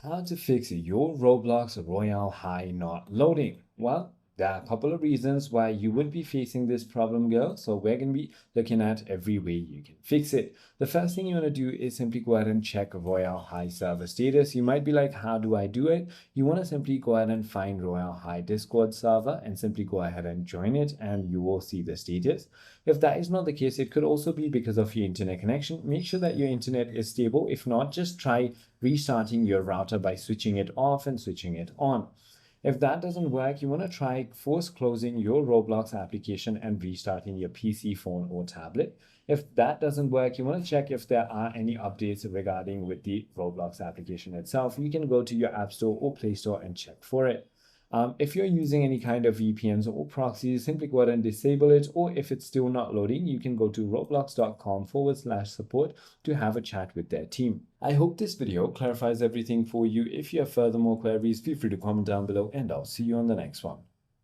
How to fix your Roblox Royale High not loading? Well, there are a couple of reasons why you would be facing this problem, girl. So we're going to be looking at every way you can fix it. The first thing you want to do is simply go ahead and check Royale High server status. You might be like, how do I do it? You want to simply go ahead and find Royale High Discord server and simply go ahead and join it, and you will see the status. If that is not the case, it could also be because of your internet connection. Make sure that your internet is stable. If not, just try restarting your router by switching it off and switching it on. If that doesn't work, you want to try force closing your Roblox application and restarting your PC, phone, or tablet. If that doesn't work, you want to check if there are any updates regarding with the Roblox application itself. You can go to your App Store or Play Store and check for it. If you're using any kind of VPNs or proxies, simply go ahead and disable it. Or if it's still not loading, you can go to roblox.com/support to have a chat with their team. I hope this video clarifies everything for you. If you have further more queries, feel free to comment down below, and I'll see you on the next one.